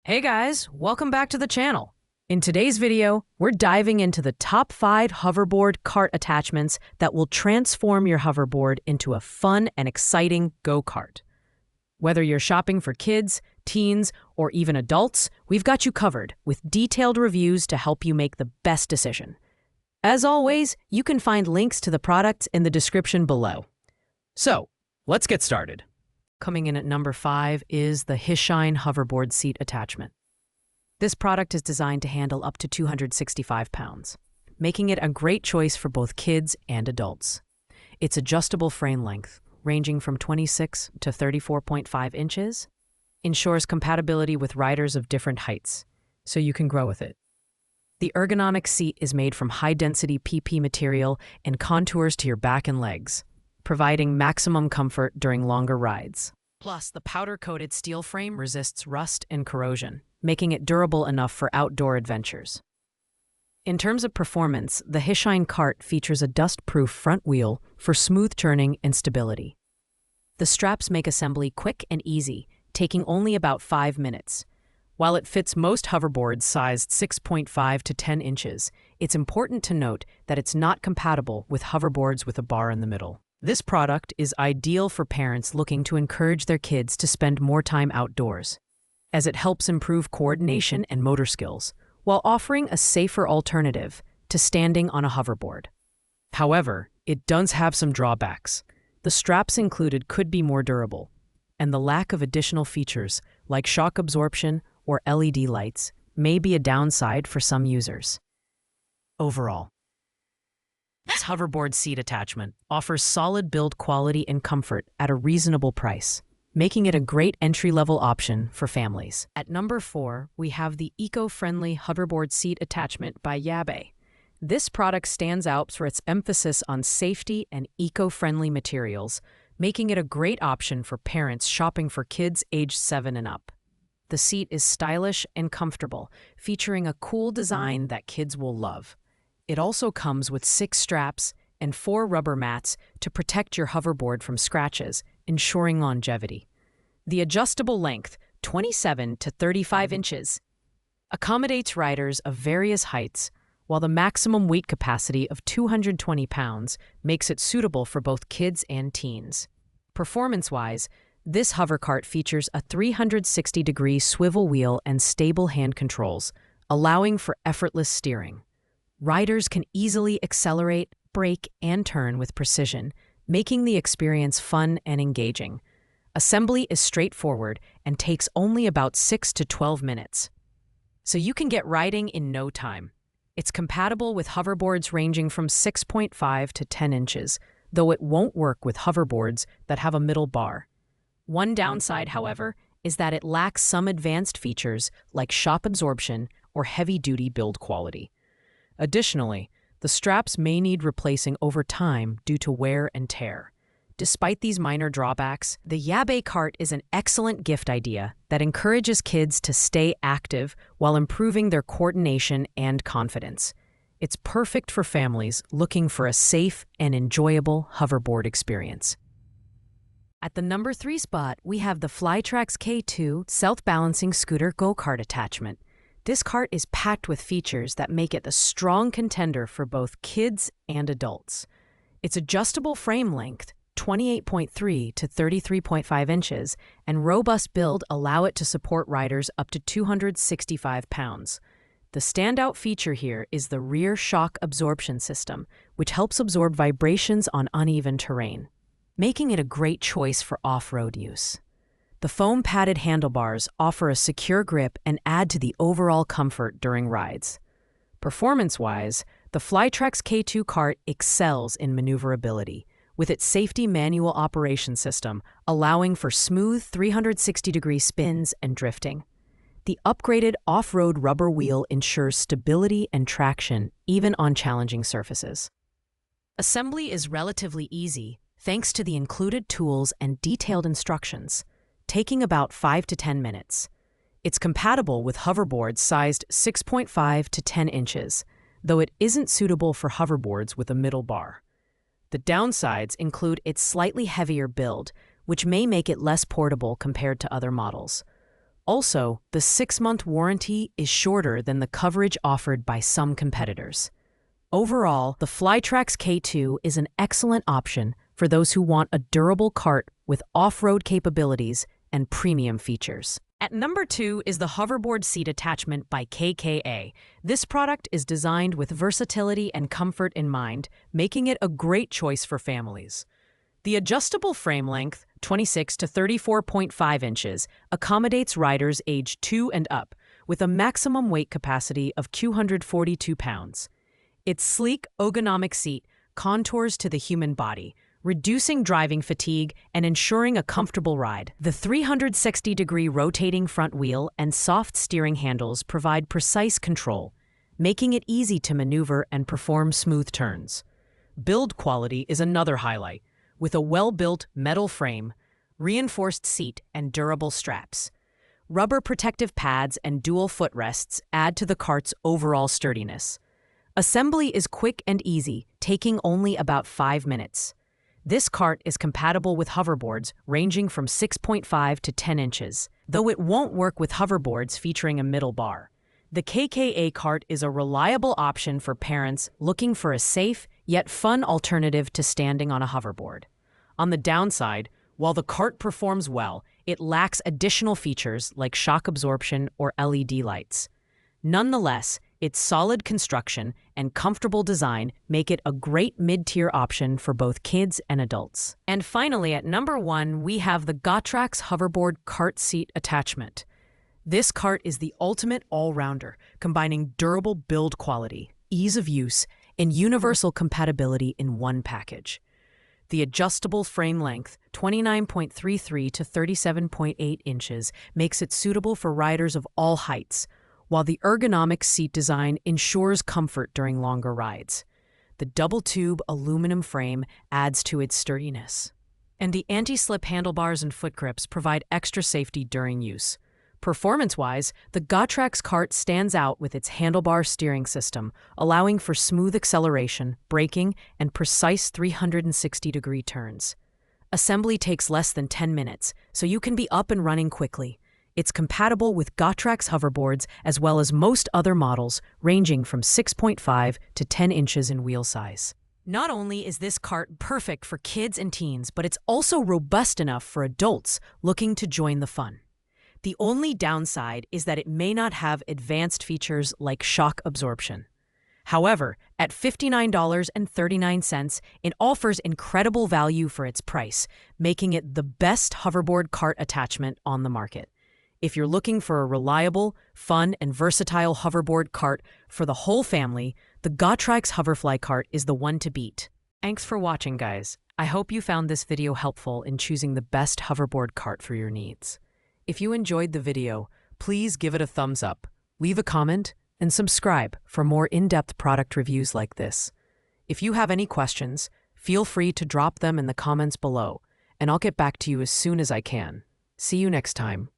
Hey guys, welcome back to the channel. In today's video, we're diving into the top 5 hoverboard cart attachments that will transform your hoverboard into a fun and exciting go-kart. Whether you're shopping for kids, teens, or even adults, we've got you covered with detailed reviews to help you make the best decision. As always, you can find links to the products in the description below. So, let's get started. Coming in at number 5 is the Hishine hoverboard seat attachment. This product is designed to handle up to 265 pounds, making it a great choice for both kids and adults. Its adjustable frame length, ranging from 26 to 34.5 inches, ensures compatibility with riders of different heights, so you can grow with it. The ergonomic seat is made from high-density PP material and contours to your back and legs, providing maximum comfort during longer rides. Plus, the powder-coated steel frame resists rust and corrosion, making it durable enough for outdoor adventures. In terms of performance, the Hishine Kart features a dust-proof front wheel for smooth turning and stability. The straps make assembly quick and easy, taking only about 5 minutes. While it fits most hoverboards sized 6.5 to 10 inches, it's important to note that it's not compatible with hoverboards with a bar in the middle. This product is ideal for parents looking to encourage their kids to spend more time outdoors, as it helps improve coordination and motor skills, while offering a safer alternative to standing on a hoverboard. However, it does have some drawbacks. The straps included could be more durable, and the lack of additional features like shock absorption or LED lights may be a downside for some users. Overall, this hoverboard seat attachment offers solid build quality and comfort at a reasonable price, making it a great entry-level option for families. At number 4, we have the eco-friendly hoverboard seat attachment by Yabe. This product stands out for its emphasis on safety and eco-friendly materials, making it a great option for parents shopping for kids aged 7 and up. The seat is stylish and comfortable, featuring a cool design that kids will love. It also comes with 6 straps and 4 rubber mats to protect your hoverboard from scratches, ensuring longevity. The adjustable length, 27 to 35 inches, accommodates riders of various heights, while the maximum weight capacity of 220 pounds makes it suitable for both kids and teens. Performance-wise, this hovercart features a 360-degree swivel wheel and stable hand controls, allowing for effortless steering. Riders can easily accelerate, brake, and turn with precision, making the experience fun and engaging. Assembly is straightforward and takes only about 6 to 12 minutes, so you can get riding in no time. It's compatible with hoverboards ranging from 6.5 to 10 inches, though it won't work with hoverboards that have a middle bar. One downside, however, is that it lacks some advanced features like shock absorption or heavy-duty build quality. Additionally, the straps may need replacing over time due to wear and tear. Despite these minor drawbacks, the Yabe Kart is an excellent gift idea that encourages kids to stay active while improving their coordination and confidence. It's perfect for families looking for a safe and enjoyable hoverboard experience. At the number 3 spot, we have the Flytrax K2 self-balancing scooter go-kart attachment. This cart is packed with features that make it a strong contender for both kids and adults. Its adjustable frame length, 28.3 to 33.5 inches, and robust build allow it to support riders up to 265 pounds. The standout feature here is the rear shock absorption system, which helps absorb vibrations on uneven terrain, making it a great choice for off-road use. The foam-padded handlebars offer a secure grip and add to the overall comfort during rides. Performance-wise, the Flytrax K2 cart excels in maneuverability, with its safety manual operation system allowing for smooth 360-degree spins and drifting. The upgraded off-road rubber wheel ensures stability and traction even on challenging surfaces. Assembly is relatively easy thanks to the included tools and detailed instructions, taking about 5 to 10 minutes. It's compatible with hoverboards sized 6.5 to 10 inches, though it isn't suitable for hoverboards with a middle bar. The downsides include its slightly heavier build, which may make it less portable compared to other models. Also, the 6-month warranty is shorter than the coverage offered by some competitors. Overall, the Flytrax K2 is an excellent option for those who want a durable cart with off-road capabilities and premium features. At number 2 is the Hoverboard Seat Attachment by KKA. This product is designed with versatility and comfort in mind, making it a great choice for families. The adjustable frame length, 26 to 34.5 inches, accommodates riders aged 2 and up, with a maximum weight capacity of 242 pounds. Its sleek, ergonomic seat contours to the human body, reducing driving fatigue and ensuring a comfortable ride. The 360-degree rotating front wheel and soft steering handles provide precise control, making it easy to maneuver and perform smooth turns. Build quality is another highlight, with a well-built metal frame, reinforced seat, and durable straps. Rubber protective pads and dual footrests add to the cart's overall sturdiness. Assembly is quick and easy, taking only about 5 minutes. This cart is compatible with hoverboards ranging from 6.5 to 10 inches, though it won't work with hoverboards featuring a middle bar. The KKA cart is a reliable option for parents looking for a safe yet fun alternative to standing on a hoverboard. On the downside, while the cart performs well, it lacks additional features like shock absorption or LED lights. Nonetheless, its solid construction and comfortable design make it a great mid-tier option for both kids and adults. And finally, at number 1, we have the Gotrax Hoverboard Cart Seat Attachment. This cart is the ultimate all-rounder, combining durable build quality, ease of use, and universal compatibility in one package. The adjustable frame length, 29.33 to 37.8 inches, makes it suitable for riders of all heights, while the ergonomic seat design ensures comfort during longer rides. The double-tube aluminum frame adds to its sturdiness, and the anti-slip handlebars and foot grips provide extra safety during use. Performance-wise, the Gotrax cart stands out with its handlebar steering system, allowing for smooth acceleration, braking, and precise 360-degree turns. Assembly takes less than 10 minutes, so you can be up and running quickly. It's compatible with Gotrax hoverboards as well as most other models, ranging from 6.5 to 10 inches in wheel size. Not only is this cart perfect for kids and teens, but it's also robust enough for adults looking to join the fun. The only downside is that it may not have advanced features like shock absorption. However, at $59.39, it offers incredible value for its price, making it the best hoverboard cart attachment on the market. If you're looking for a reliable, fun, and versatile hoverboard cart for the whole family, the Gotrax Hoverfly cart is the one to beat. Thanks for watching, guys. I hope you found this video helpful in choosing the best hoverboard cart for your needs. If you enjoyed the video, please give it a thumbs up, leave a comment, and subscribe for more in-depth product reviews like this. If you have any questions, feel free to drop them in the comments below, and I'll get back to you as soon as I can. See you next time.